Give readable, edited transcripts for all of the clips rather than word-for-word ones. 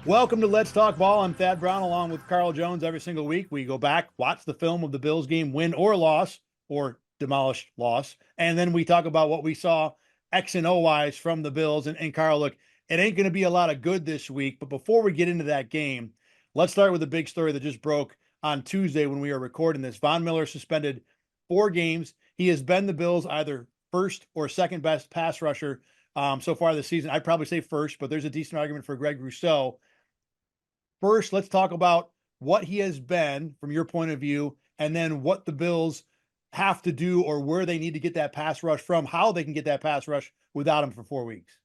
Welcome to Let's Talk Ball. I'm Thad Brown along with Carl Jones. Every single week, we go back, watch the film of the Bills game, win or loss, or demolished loss. And then we talk about what we saw X and O wise from the Bills. And Carl, look, it ain't going to be a lot of good this week. But before we get into that game, let's start with a big story that just broke on Tuesday when we are recording this. Von Miller suspended 4 games. He has been the Bills' either first or second best pass rusher so far this season. I'd probably say first, but there's a decent argument for Greg Rousseau. First, let's talk about what he has been from your point of view, and then what the Bills have to do or where they need to get that pass rush from, how they can get that pass rush without him for 4 weeks.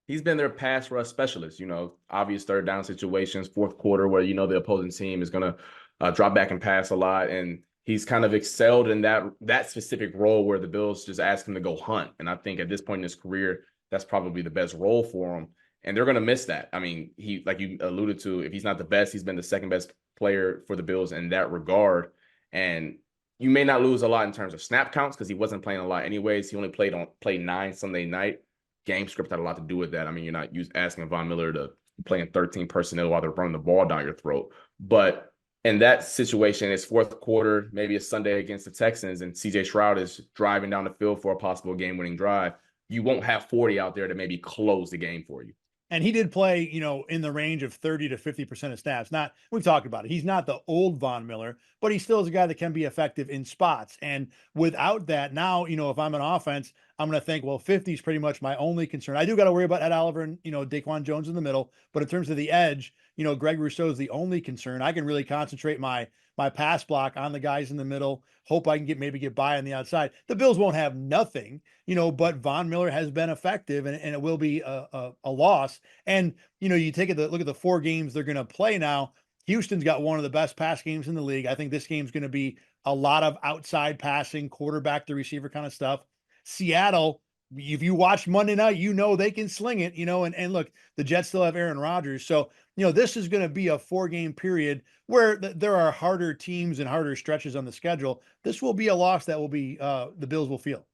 He's been their pass rush specialist, obvious third down situations, fourth quarter where, the opposing team is going to drop back and pass a lot. And he's kind of excelled in that specific role where the Bills just ask him to go hunt. And I think at this point in his career, that's probably the best role for him. And they're going to miss that. I mean, he, like you alluded to, if he's not the best, he's been the second best player for the Bills in that regard. And you may not lose a lot in terms of snap counts because he wasn't playing a lot anyways. He only played 9 Sunday night. Game script had a lot to do with that. I mean, you're not asking Von Miller to play in 13 personnel while they're running the ball down your throat. But in that situation, it's fourth quarter, maybe a Sunday against the Texans, and CJ Stroud is driving down the field for a possible game-winning drive. You won't have 40 out there to maybe close the game for you. And he did play, in the range of 30 to 50% of snaps. Not, we've talked about it. He's not the old Von Miller, but he still is a guy that can be effective in spots. And without that, now, if I'm an offense, I'm going to think, well, 50 is pretty much my only concern. I do got to worry about Ed Oliver and, Daquan Jones in the middle. But in terms of the edge, Greg Rousseau is the only concern. I can really concentrate my pass block on the guys in the middle. Hope I can maybe get by on the outside. The Bills won't have nothing, but Von Miller has been effective, and it will be a loss. And you take a look at the 4 games they're going to play now. Houston's got one of the best pass games in the league. I think this game's going to be a lot of outside passing, quarterback to receiver kind of stuff. Seattle, if you watch Monday night, they can sling it, and look, the Jets still have Aaron Rodgers. So, this is going to be a 4-game period where there are harder teams and harder stretches on the schedule. This will be a loss that will be, the Bills will feel.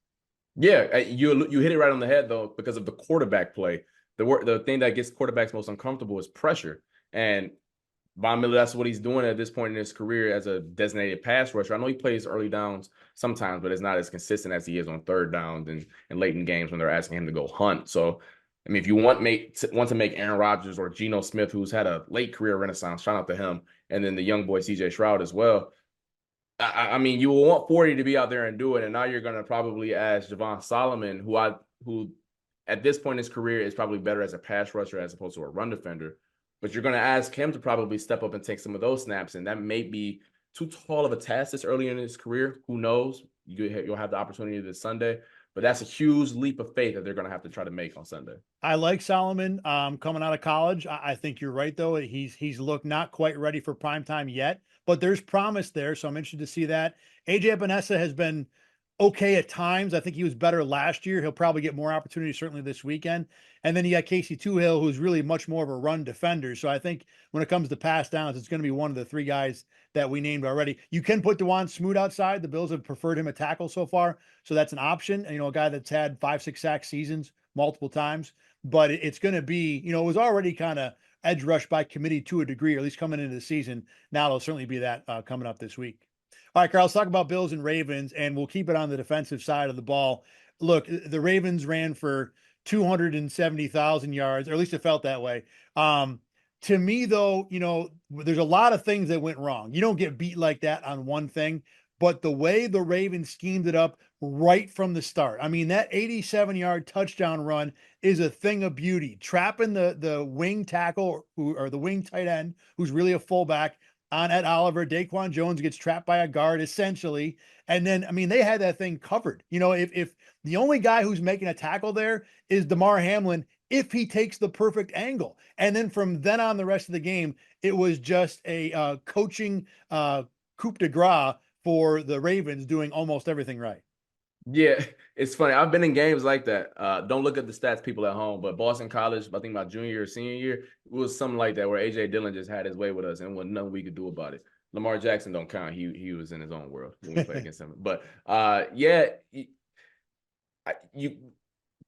Yeah, you hit it right on the head, though, because of the quarterback play. The thing that gets quarterbacks most uncomfortable is pressure. And Von Miller, that's what he's doing at this point in his career as a designated pass rusher. I know he plays early downs sometimes, but it's not as consistent as he is on third downs and late in games when they're asking him to go hunt. So, I mean, if you want to make Aaron Rodgers or Geno Smith, who's had a late career renaissance, shout out to him, and then the young boy CJ Stroud as well. I mean, you will want 40 to be out there and do it, and now you're going to probably ask Javon Solomon, who at this point in his career is probably better as a pass rusher as opposed to a run defender. But you're going to ask him to probably step up and take some of those snaps, and that may be too tall of a task this early in his career. Who knows? You'll have the opportunity this Sunday, but that's a huge leap of faith that they're going to have to try to make on Sunday. I like Solomon coming out of college. I think you're right, though. He's looked not quite ready for prime time yet, but there's promise there. So I'm interested to see that. AJ Epinesa has been okay at times. I think he was better last year. He'll probably get more opportunity certainly this weekend. And then you got Casey Toohill, who's really much more of a run defender. So I think when it comes to pass downs, it's going to be one of the 3 guys that we named already. You can put Dewan Smoot outside. The Bills have preferred him a tackle so far. So that's an option. And, a guy that's had 5-6 sack seasons multiple times. But it's going to be, it was already kind of edge rush by committee to a degree, or at least coming into the season. Now it'll certainly be that coming up this week. All right, Carl, let's talk about Bills and Ravens, and we'll keep it on the defensive side of the ball. Look, the Ravens ran for 270,000 yards, or at least it felt that way. To me, though, there's a lot of things that went wrong. You don't get beat like that on one thing, but the way the Ravens schemed it up right from the start. I mean, that 87-yard touchdown run is a thing of beauty. Trapping the wing tackle or the wing tight end, who's really a fullback, on Ed Oliver. Daquan Jones gets trapped by a guard, essentially. And then, I mean, they had that thing covered. If the only guy who's making a tackle there is Damar Hamlin, if he takes the perfect angle. And then from then on, the rest of the game, it was just a coaching coup de grace for the Ravens doing almost everything right. Yeah, it's funny. I've been in games like that. Don't look at the stats, people at home, but Boston College, I think my junior or senior year, it was something like that where A.J. Dillon just had his way with us and wasn't nothing we could do about it. Lamar Jackson don't count. He was in his own world when we played against him. But yeah, you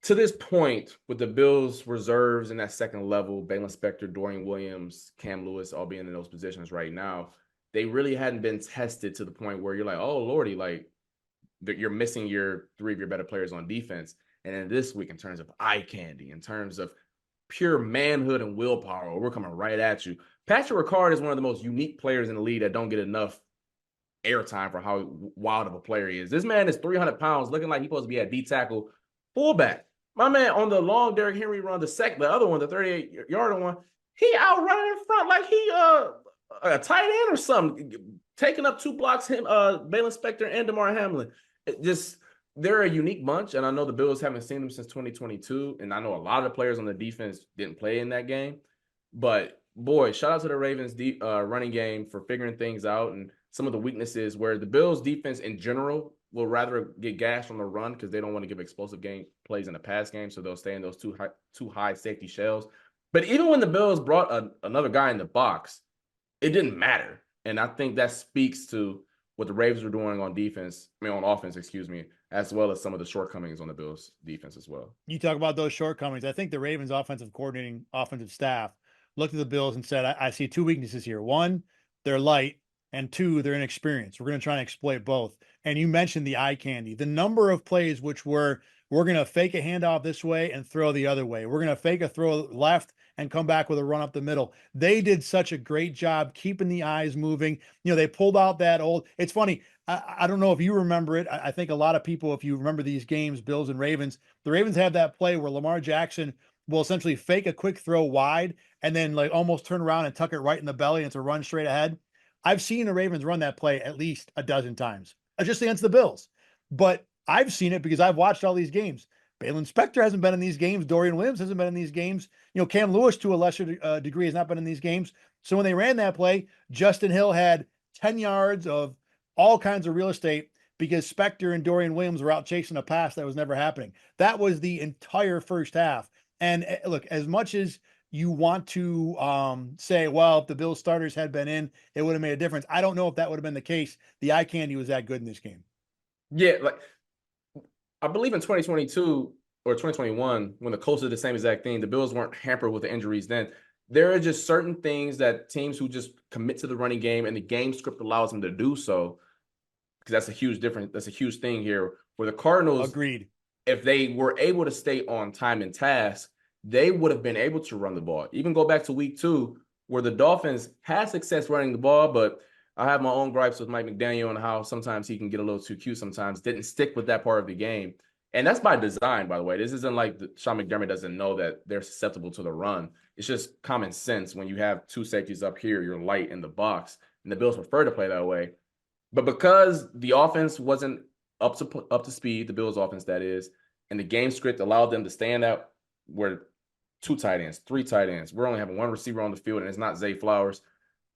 to this point, with the Bills reserves in that second level, Balin Spector, Dorian Williams, Cam Lewis all being in those positions right now, they really hadn't been tested to the point where you're like, oh Lordy, like you're missing your three of your better players on defense. And then this week, in terms of eye candy, in terms of pure manhood and willpower, we're coming right at you. Patrick Ricard is one of the most unique players in the league that don't get enough airtime for how wild of a player he is. This man is 300 pounds, looking like he's supposed to be at D tackle fullback. My man on the long Derrick Henry run, the other one, the 38-yard one, he out running in front like he a tight end or something, taking up two blocks. Him, Balin Spector and Damar Hamlin. They're a unique bunch, and I know the Bills haven't seen them since 2022, and I know a lot of the players on the defense didn't play in that game. But boy, shout out to the Ravens running game for figuring things out and some of the weaknesses where the Bills defense in general will rather get gashed on the run because they don't want to give explosive game plays in the pass game, so they'll stay in those two high safety shells. But even when the Bills brought another guy in the box, it didn't matter, and I think that speaks to what the Ravens were doing on offense, as well as some of the shortcomings on the Bills defense as well. You talk about those shortcomings. I think the Ravens offensive staff looked at the Bills and said, I see two weaknesses here. One, they're light, and two, they're inexperienced. We're going to try and exploit both. And you mentioned the eye candy, the number of plays which we're going to fake a handoff this way and throw the other way. We're going to fake a throw left and come back with a run up the middle. They did such a great job keeping the eyes moving. They pulled out that it's funny. I don't know if you remember it. I think a lot of people, if you remember these games, Bills and Ravens, the Ravens have that play where Lamar Jackson will essentially fake a quick throw wide and then like almost turn around and tuck it right in the belly and it's a run straight ahead. I've seen the Ravens run that play at least a dozen times, just against the Bills. But I've seen it because I've watched all these games. Balin Spector hasn't been in these games. Dorian Williams hasn't been in these games. Cam Lewis, to a lesser degree, has not been in these games. So when they ran that play, Justin Hill had 10 yards of all kinds of real estate because Spector and Dorian Williams were out chasing a pass that was never happening. That was the entire first half. And look, as much as you want to say, well, if the Bills starters had been in, it would have made a difference. I don't know if that would have been the case. The eye candy was that good in this game. Yeah, like I believe in 2022 or 2021, when the Colts did the same exact thing, the Bills weren't hampered with the injuries then. There are just certain things that teams who just commit to the running game and the game script allows them to do so, because that's a huge difference. That's a huge thing here. Where the Cardinals, agreed, if they were able to stay on time and task, they would have been able to run the ball. Even go back to week 2, where the Dolphins had success running the ball, but I have my own gripes with Mike McDaniel and how sometimes he can get a little too cute sometimes. Didn't stick with that part of the game. And that's by design, by the way. This isn't like Sean McDermott doesn't know that they're susceptible to the run. It's just common sense. When you have two safeties up here, you're light in the box. And the Bills prefer to play that way. But because the offense wasn't up to speed, the Bills offense that is, and the game script allowed them to stand out where 2 tight ends, 3 tight ends. We're only having 1 receiver on the field, and it's not Zay Flowers.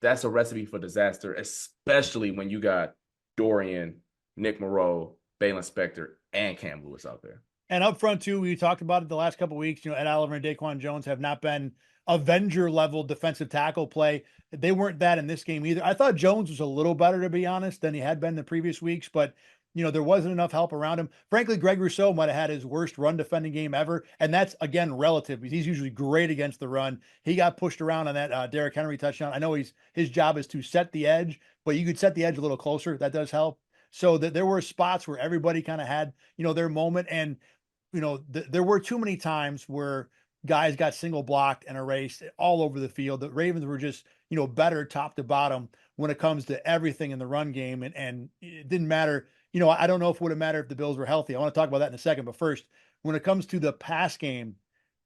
That's a recipe for disaster, especially when you got Dorian, Nick Moreau, Balin Spector, and Cam Lewis out there. And up front, too, we talked about it the last couple of weeks. Ed Oliver and Daquan Jones have not been Avenger-level defensive tackle play. They weren't that in this game either. I thought Jones was a little better, to be honest, than he had been the previous weeks, but there wasn't enough help around him. Frankly, Greg Rousseau might have had his worst run defending game ever. And that's, again, relative because he's usually great against the run. He got pushed around on that Derrick Henry touchdown. I know his job is to set the edge, but you could set the edge a little closer. That does help. So that there were spots where everybody kind of had, their moment. And, there were too many times where guys got single blocked and erased all over the field. The Ravens were just, better top to bottom when it comes to everything in the run game. And it didn't matter. I don't know if it would have mattered if the Bills were healthy. I want to talk about that in a second. But first, when it comes to the pass game,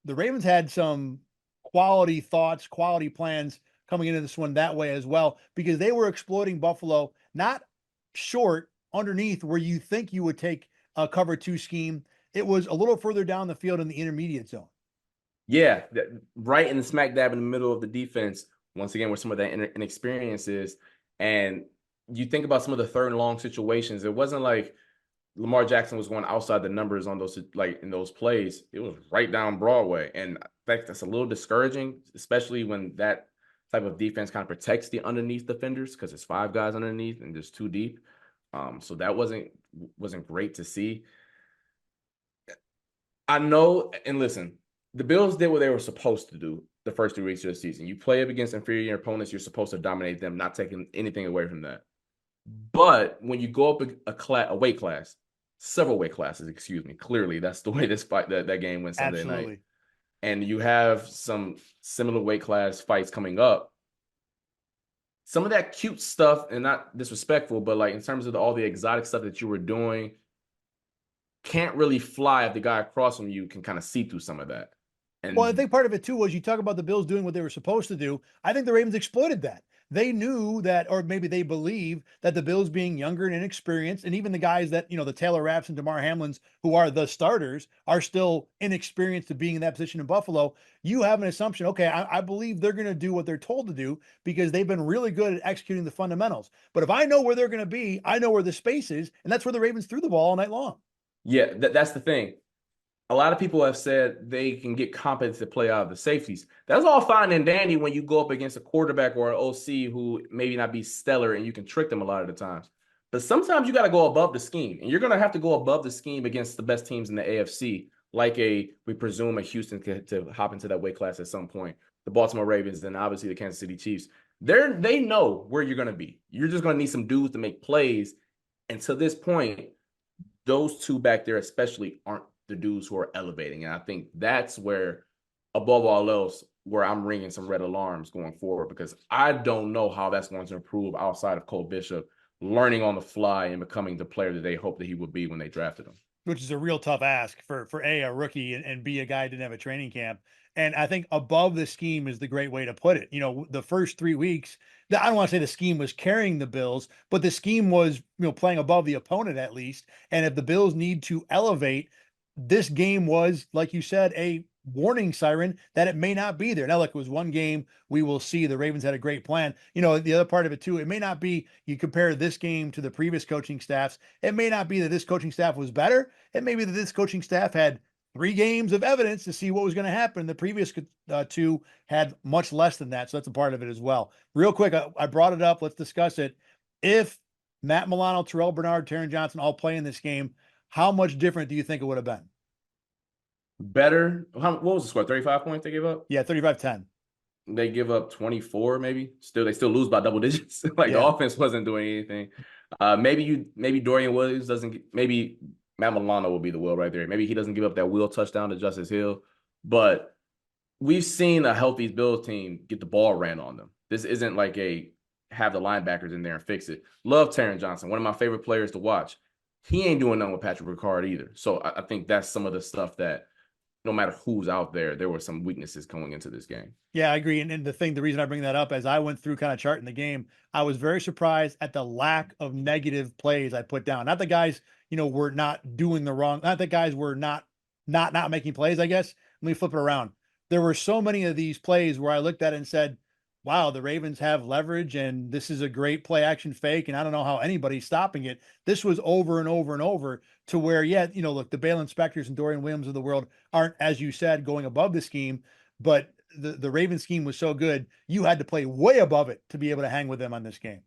the Ravens had some quality thoughts, quality plans coming into this one that way as well, because they were exploiting Buffalo, not short underneath where you think you would take a cover 2 scheme. It was a little further down the field in the intermediate zone. Yeah, right in the smack dab in the middle of the defense, once again, where some of that inexperience is. And you think about some of the 3rd and long situations, it wasn't like Lamar Jackson was going outside the numbers on those, like in those plays. It was right down Broadway. And I think that's a little discouraging, especially when that type of defense kind of protects the underneath defenders, because it's 5 guys underneath and just 2 deep. So that wasn't great to see. I know, and listen, the Bills did what they were supposed to do the first 3 weeks of the season. You play up against inferior opponents, you're supposed to dominate them, not taking anything away from that. But when you go up a weight class, several weight classes, excuse me, clearly that's the way that game went Sunday night. Absolutely. And you have some similar weight class fights coming up. Some of that cute stuff, and not disrespectful, but like in terms of all the exotic stuff that you were doing, can't really fly if the guy across from you can kind of see through some of that. Well, I And think part of it too was you talk about the Bills doing what they were supposed to do. I think the Ravens exploited that. They knew that, or maybe they believe that the Bills being younger and inexperienced, and even the guys that, the Taylor Rapps and DeMar Hamlins, who are the starters, are still inexperienced to being in that position in Buffalo. You have an assumption, okay, I believe they're going to do what they're told to do because they've been really good at executing the fundamentals. But if I know where they're going to be, I know where the space is, and that's where the Ravens threw the ball all night long. yeah, that's the thing. A lot of people have said they can get competent to play out of the safeties. That's all fine and dandy when you go up against a quarterback or an OC who maybe not be stellar and you can trick them a lot of the times. But sometimes you got to go above the scheme, and you're going to have to go above the scheme against the best teams in the AFC, like we presume a Houston to hop into that weight class at some point. The Baltimore Ravens, and obviously the Kansas City Chiefs. They know where you're going to be. You're just going to need some dudes to make plays. And to this point, those two back there especially aren't the dudes who are elevating. And I think that's where, above all else, where I'm ringing some red alarms going forward, because I don't know how that's going to improve outside of Cole Bishop learning on the fly and becoming the player that they hoped that he would be when they drafted him. Which is a real tough ask for a rookie and B, a guy who didn't have a training camp. And I think above the scheme is the great way to put it. The first 3 weeks, I don't want to say the scheme was carrying the Bills, but the scheme was, playing above the opponent at least. And if the Bills need to elevate, this game was, like you said, a warning siren that it may not be there. Now, look, it was one game. We will see. The Ravens had a great plan. The other part of it too, it may not be, you compare this game to the previous coaching staffs. It may not be that this coaching staff was better. It may be that this coaching staff had 3 games of evidence to see what was going to happen. The previous two had much less than that. So that's a part of it as well. Real quick, I brought it up. Let's discuss it. If Matt Milano, Terrell Bernard, Taron Johnson all play in this game, how much different do you think it would have been? Better. What was the score? 35 points they gave up? Yeah, 35-10. They give up 24, maybe. They still lose by double digits. Like the offense wasn't doing anything. Maybe Dorian Williams doesn't. Maybe Matt Milano will be the wheel right there. Maybe he doesn't give up that wheel touchdown to Justice Hill. But we've seen a healthy Bills team get the ball ran on them. This isn't like have the linebackers in there and fix it. Love Taron Johnson, one of my favorite players to watch. He ain't doing nothing with Patrick Ricard either. So I think that's some of the stuff that, no matter who's out there were some weaknesses going into this game. Yeah, I agree. And the reason I bring that up, as I went through kind of charting the game, I was very surprised at the lack of negative plays I put down. Not the guys, were not doing the wrong, not that guys were not making plays, I guess. Let me flip it around. There were so many of these plays where I looked at it and said, wow, the Ravens have leverage and this is a great play action fake. And I don't know how anybody's stopping it. This was over and over and over to where, look, the Bale Inspectors and Dorian Williams of the world aren't, as you said, going above the scheme, but the Ravens scheme was so good, you had to play way above it to be able to hang with them on this game.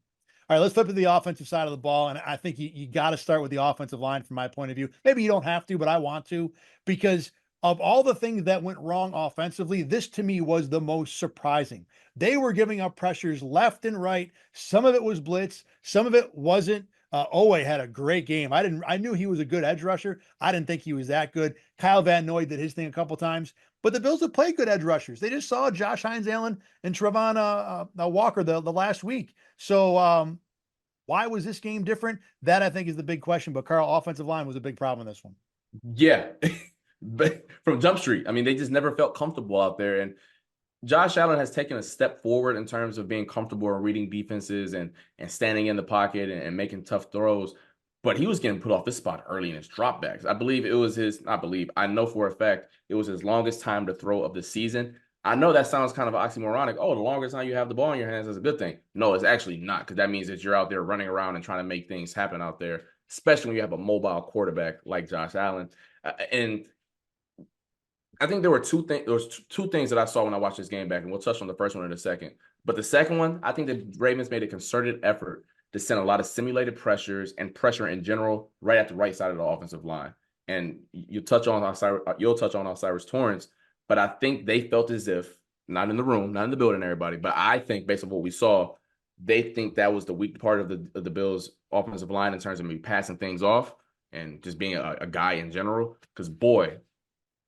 All right, let's flip to the offensive side of the ball. And I think you got to start with the offensive line from my point of view. Maybe you don't have to, but I want to, because of all the things that went wrong offensively, this to me was the most surprising. They were giving up pressures left and right. Some of it was blitz, some of it wasn't. Owe had a great game. I knew he was a good edge rusher. I didn't think he was that good. Kyle Van Noy did his thing a couple times, but the Bills have played good edge rushers. They just saw Josh Hines-Allen and Trevon Walker the last week. So why was this game different? That I think is the big question. But Carl, offensive line was a big problem in this one. Yeah. But from Jump Street, I mean, they just never felt comfortable out there. And Josh Allen has taken a step forward in terms of being comfortable in reading defenses and standing in the pocket and making tough throws. But he was getting put off this spot early in his dropbacks. I know for a fact it was his longest time to throw of the season. I know that sounds kind of oxymoronic. Oh, the longer time you have the ball in your hands is a good thing. No, it's actually not, because that means that you're out there running around and trying to make things happen out there, especially when you have a mobile quarterback like Josh Allen. And I think there were two things that I saw when I watched this game back, and we'll touch on the first one in a second. But the second one, I think the Ravens made a concerted effort to send a lot of simulated pressures and pressure in general right at the right side of the offensive line. and you'll touch on Osiris Torrance, but I think they felt as if, not in the room, not in the building, everybody, but I think based on what we saw, they think that was the weak part of the Bills' offensive line in terms of maybe passing things off and just being a guy in general. Because boy,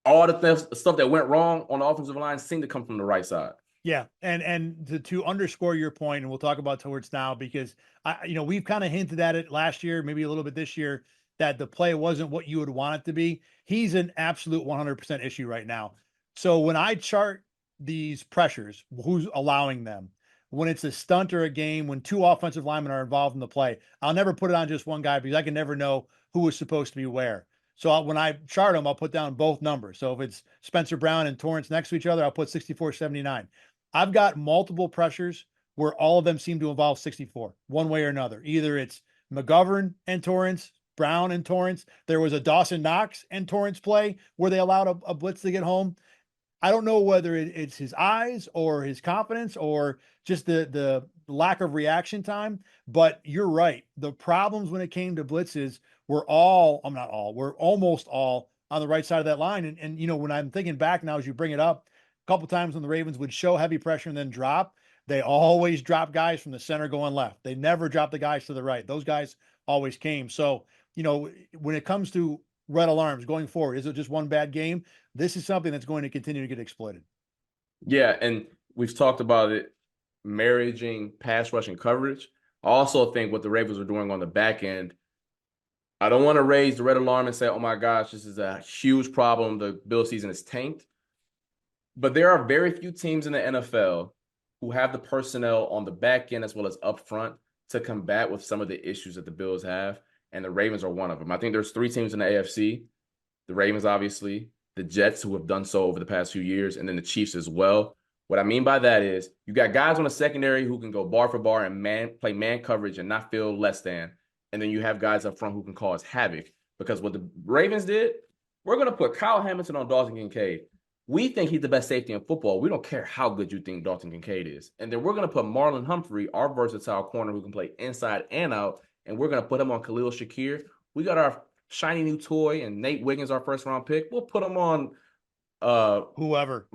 all the stuff that went wrong on the offensive line seemed to come from the right side. Yeah, and to underscore your point, and we'll talk about Torrance now because we've kind of hinted at it last year, maybe a little bit this year, that the play wasn't what you would want it to be. He's an absolute 100% issue right now. So when I chart these pressures, who's allowing them? When it's a stunt or a game, when two offensive linemen are involved in the play, I'll never put it on just one guy because I can never know who was supposed to be where. So when I chart them, I'll put down both numbers. So if it's Spencer Brown and Torrance next to each other, I'll put 64-79. I've got multiple pressures where all of them seem to involve 64, one way or another. Either it's McGovern and Torrance, Brown and Torrance. There was a Dawson Knox and Torrance play where they allowed a blitz to get home. I don't know whether it's his eyes or his confidence or just the lack of reaction time, but you're right. The problems when it came to blitzes were we're almost all on the right side of that line. And when I'm thinking back now, as you bring it up, a couple times when the Ravens would show heavy pressure and then drop, they always drop guys from the center going left. They never drop the guys to the right. Those guys always came. So, when it comes to red alarms going forward, is it just one bad game? This is something that's going to continue to get exploited. Yeah, and we've talked about it, marrying pass rush and coverage. I also think what the Ravens are doing on the back end, I don't want to raise the red alarm and say, oh my gosh, this is a huge problem. The Bill season is tanked. But there are very few teams in the NFL who have the personnel on the back end as well as up front to combat with some of the issues that the Bills have. And the Ravens are one of them. I think there's three teams in the AFC. The Ravens, obviously, the Jets, who have done so over the past few years, and then the Chiefs as well. What I mean by that is you got guys on the secondary who can go bar for bar and play man coverage and not feel less than. And then you have guys up front who can cause havoc. Because what the Ravens did, we're going to put Kyle Hamilton on Dalton Kincaid. We think he's the best safety in football. We don't care how good you think Dalton Kincaid is. And then we're going to put Marlon Humphrey, our versatile corner who can play inside and out, and we're going to put him on Khalil Shakir. We got our shiny new toy and Nate Wiggins, our first-round pick. We'll put him on whoever,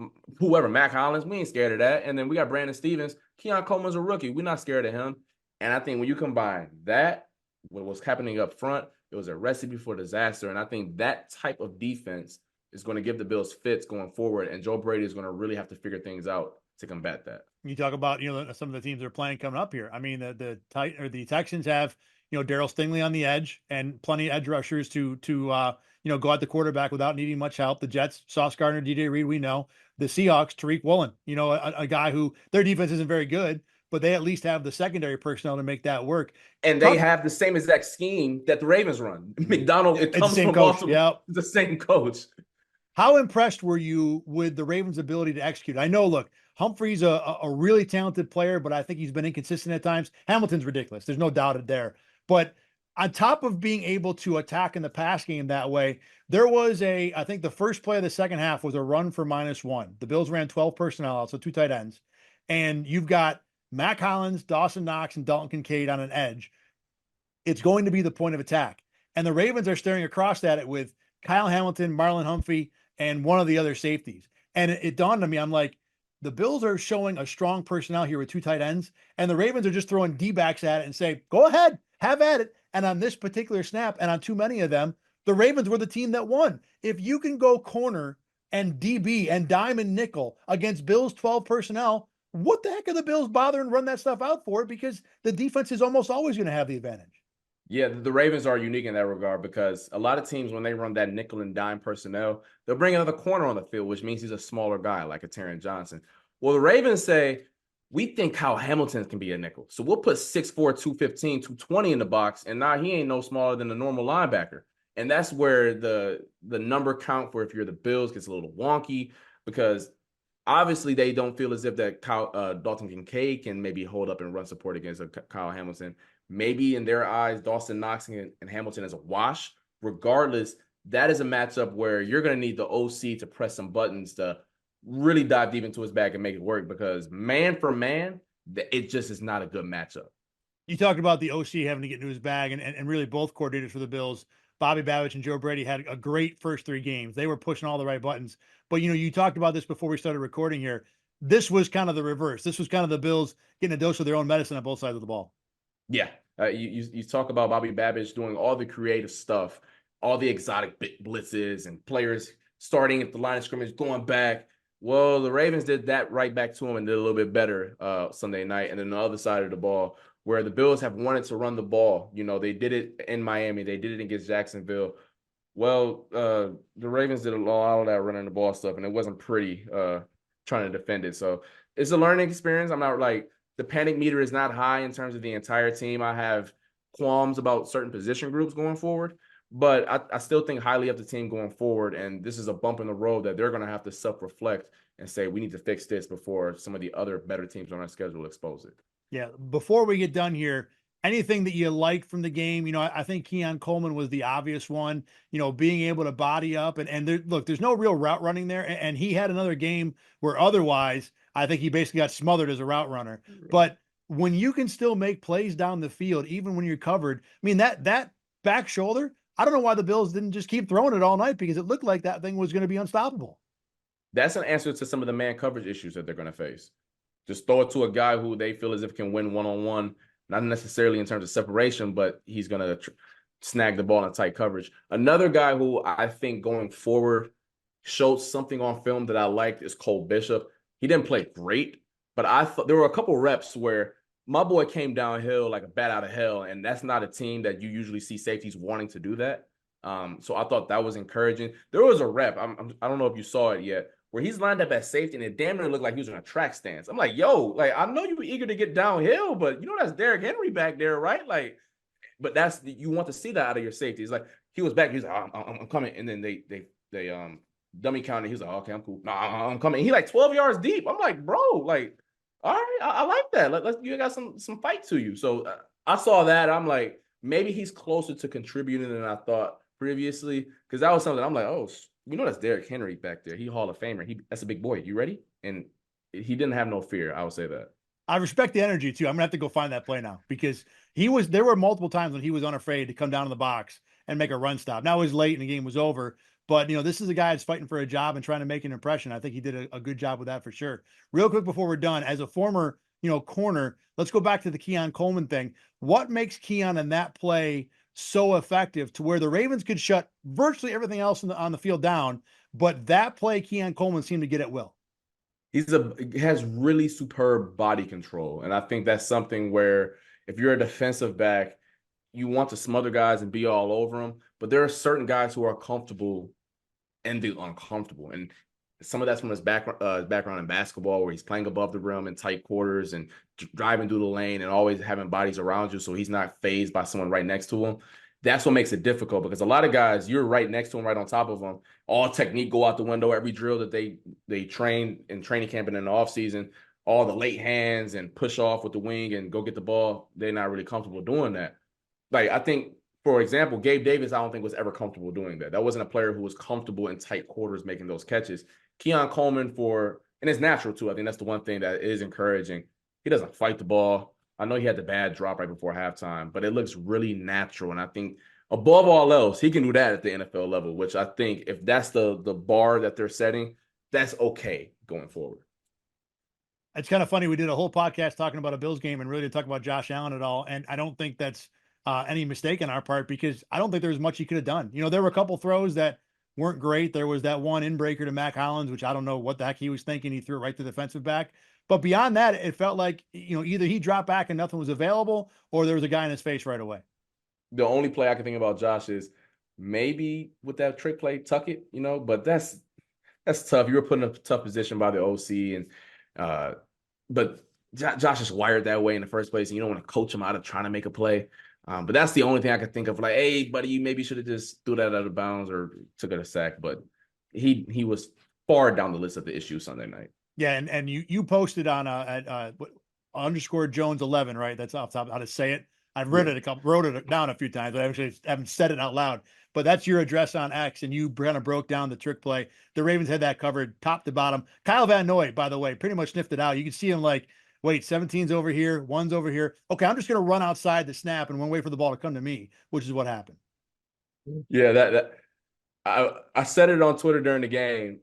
Mac Hollins. We ain't scared of that. And then we got Brandon Stevens. Keon Coleman's a rookie. We're not scared of him. And I think when you combine that with what's happening up front, it was a recipe for disaster. And I think that type of defense is going to give the Bills fits going forward, and Joe Brady is going to really have to figure things out to combat that. You talk about some of the teams that are playing coming up here. I mean, the Texans have Darryl Stingley on the edge and plenty of edge rushers to go at the quarterback without needing much help. The Jets, Sauce Gardner, DJ Reed, we know. The Seahawks, Tariq Woolen, a guy who their defense isn't very good, but they at least have the secondary personnel to make that work. And they have the same exact scheme that the Ravens run. McDonald, it comes from Baltimore. Yeah, the same coach. How impressed were you with the Ravens' ability to execute? I know, look, Humphrey's a really talented player, but I think he's been inconsistent at times. Hamilton's ridiculous. There's no doubt there. But on top of being able to attack in the pass game that way, there was I think the first play of the second half was a run for -1. The Bills ran 12 personnel out, so 2 tight ends. And you've got Mac Hollins, Dawson Knox, and Dalton Kincaid on an edge. It's going to be the point of attack. And the Ravens are staring across at it with Kyle Hamilton, Marlon Humphrey, and one of the other safeties. And it dawned on me, I'm like, the Bills are showing a strong personnel here with 2 tight ends, and the Ravens are just throwing D-backs at it and say, go ahead, have at it. And on this particular snap, and on too many of them, the Ravens were the team that won. If you can go corner and DB and dime and nickel against Bills 12 personnel, what the heck are the Bills bothering to run that stuff out for? Because the defense is almost always going to have the advantage. Yeah, the Ravens are unique in that regard because a lot of teams, when they run that nickel and dime personnel, they'll bring another corner on the field, which means he's a smaller guy like a Taron Johnson. Well, the Ravens say, we think Kyle Hamilton can be a nickel. So we'll put 6'4", 215, 220 in the box, and now he ain't no smaller than a normal linebacker. And that's where the number count for if you're the Bills gets a little wonky because obviously they don't feel as if that Dalton Kincaid can maybe hold up and run support against Kyle Hamilton. Maybe in their eyes, Dawson Knox and Hamilton is a wash. Regardless, that is a matchup where you're going to need the OC to press some buttons to really dive deep into his bag and make it work because man for man, it just is not a good matchup. You talked about the OC having to get into his bag and really both coordinators for the Bills Bobby Babich and Joe Brady had a great first 3 games. They were pushing all the right buttons. But you talked about this before we started recording here. This was kind of the reverse. This was kind of the Bills getting a dose of their own medicine on both sides of the ball. Yeah, you talk about Bobby Babich doing all the creative stuff, all the exotic blitzes and players starting at the line of scrimmage, going back. Well, the Ravens did that right back to him and did a little bit better Sunday night. And then the other side of the ball, where the Bills have wanted to run the ball, they did it in Miami, they did it against Jacksonville. Well, the Ravens did a lot of that running the ball stuff, and it wasn't pretty trying to defend it. So it's a learning experience. I'm not like, the panic meter is not high in terms of the entire team. I have qualms about certain position groups going forward, but I still think highly of the team going forward. And this is a bump in the road that they're going to have to self-reflect and say, we need to fix this before some of the other better teams on our schedule expose it. Yeah. Before we get done here, anything that you liked from the game? I think Keon Coleman was the obvious one, being able to body up and there's no real route running there. And he had another game where otherwise I think he basically got smothered as a route runner. But when you can still make plays down the field, even when you're covered, I mean, that back shoulder, I don't know why the Bills didn't just keep throwing it all night, because it looked like that thing was going to be unstoppable. That's an answer to some of the man coverage issues that they're going to face. Just throw it to a guy who they feel as if can win one-on-one, not necessarily in terms of separation, but he's going to snag the ball in tight coverage. Another guy who I think going forward showed something on film that I liked is Cole Bishop. He didn't play great, but I thought there were a couple reps where my boy came downhill like a bat out of hell, and that's not a team that you usually see safeties wanting to do that. So I thought that was encouraging. There was a rep, I don't know if you saw it yet, where he's lined up at safety and it damn near looked like he was in a track stance. I'm like, yo, like, I know you were eager to get downhill, but that's Derrick Henry back there, right? Like, but you want to see that out of your safety. It's like he was back, he was like, oh, I'm coming, and then they dummy counted. He was like, okay, I'm cool. No, I'm coming. He like 12 yards deep. I'm like, bro, like, all right, I like that. You got some fight to you. So I saw that. I'm like, maybe he's closer to contributing than I thought previously, because that was something I'm like, oh, that's Derrick Henry back there. He Hall of Famer. That's a big boy. You ready? And he didn't have no fear. I would say that. I respect the energy too. I'm gonna have to go find that play now, because there were multiple times when he was unafraid to come down to the box and make a run stop. Now it was late and the game was over, but this is a guy that's fighting for a job and trying to make an impression. I think he did a good job with that for sure. Real quick before we're done, as a former, corner, let's go back to the Keon Coleman thing. What makes Keon in that play so effective to where the Ravens could shut virtually everything else on the field down, but that play Keon Coleman seemed to get at will? He has really superb body control. And I think that's something where if you're a defensive back, you want to smother guys and be all over them. But there are certain guys who are comfortable and the uncomfortable. And some of that's from his background in basketball, where he's playing above the rim in tight quarters and driving through the lane and always having bodies around you, so he's not fazed by someone right next to him. That's what makes it difficult, because a lot of guys, you're right next to him, right on top of them. All technique go out the window. Every drill that they train in training camp and in the offseason, all the late hands and push off with the wing and go get the ball, they're not really comfortable doing that. Like, I think, for example, Gabe Davis, I don't think was ever comfortable doing that. That wasn't a player who was comfortable in tight quarters making those catches. Keon Coleman, and it's natural too. I think that's the one thing that is encouraging. He doesn't fight the ball. I know he had the bad drop right before halftime, but it looks really natural. And I think above all else, he can do that at the NFL level, which I think if that's the bar that they're setting, that's okay going forward. It's kind of funny. We did a whole podcast talking about a Bills game and really didn't talk about Josh Allen at all. And I don't think that's any mistake on our part, because I don't think there's much he could have done. There were a couple throws that weren't great. There was that one in-breaker to Mac Hollins, which I don't know what the heck he was thinking. He threw it right to the defensive back. But beyond that, it felt like, either he dropped back and nothing was available, or there was a guy in his face right away. The only play I can think about Josh is maybe with that trick play, tuck it, but that's tough. You were put in a tough position by the OC, but Josh is wired that way in the first place, and you don't want to coach him out of trying to make a play. But that's the only thing I could think of. Like, hey, buddy, you maybe should have just threw that out of bounds or took it a sack. But he was far down the list of the issues Sunday night. Yeah, and you posted on _Jones11, right? That's off the top how to say it. I've read it wrote it down a few times. I actually haven't said it out loud. But that's your address on X, and you kind of broke down the trick play. The Ravens had that covered top to bottom. Kyle Van Noy, by the way, pretty much sniffed it out. You can see him like, wait, 17's over here, 1's over here. Okay, I'm just going to run outside the snap and wait for the ball to come to me, which is what happened. Yeah, I said it on Twitter during the game.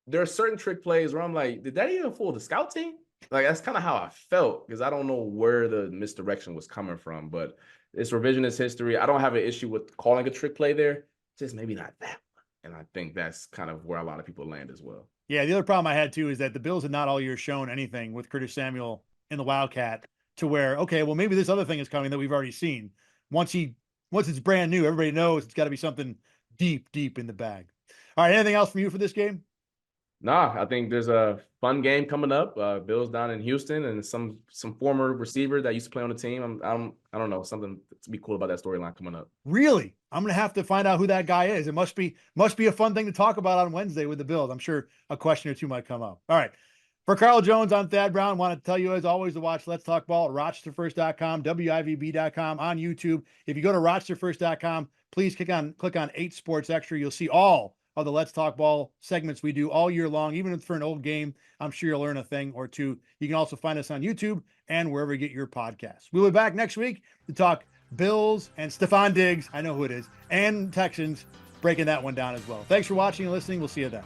There are certain trick plays where I'm like, did that even fool the scout team? Like, that's kind of how I felt because I don't know where the misdirection was coming from, but it's revisionist history. I don't have an issue with calling a trick play there, just maybe not that one. And I think that's kind of where a lot of people land as well. Yeah, the other problem I had too is that the Bills had not all year shown anything with Curtis Samuel in the Wildcat to where, okay, well, maybe this other thing is coming that we've already seen. Once it's brand new, everybody knows it's got to be something deep, deep in the bag. All right, anything else from you for this game? Nah, I think there's a fun game coming up. Bills down in Houston, and some former receiver that used to play on the team. I don't know, something to be cool about that storyline coming up. Really? I'm gonna have to find out who that guy is. It must be a fun thing to talk about on Wednesday with the Bills. I'm sure a question or two might come up. All right. For Carl Jones, I'm Thad Brown. Want to tell you, as always, to watch Let's Talk Ball at RochesterFirst.com, WIVB.com, on YouTube. If you go to RochesterFirst.com, please click on 8 Sports Extra. You'll see all of the Let's Talk Ball segments we do all year long. Even if it's for an old game, I'm sure you'll learn a thing or two. You can also find us on YouTube and wherever you get your podcasts. We'll be back next week to talk Bills and Stephon Diggs, I know who it is, and Texans, breaking that one down as well. Thanks for watching and listening. We'll see you then.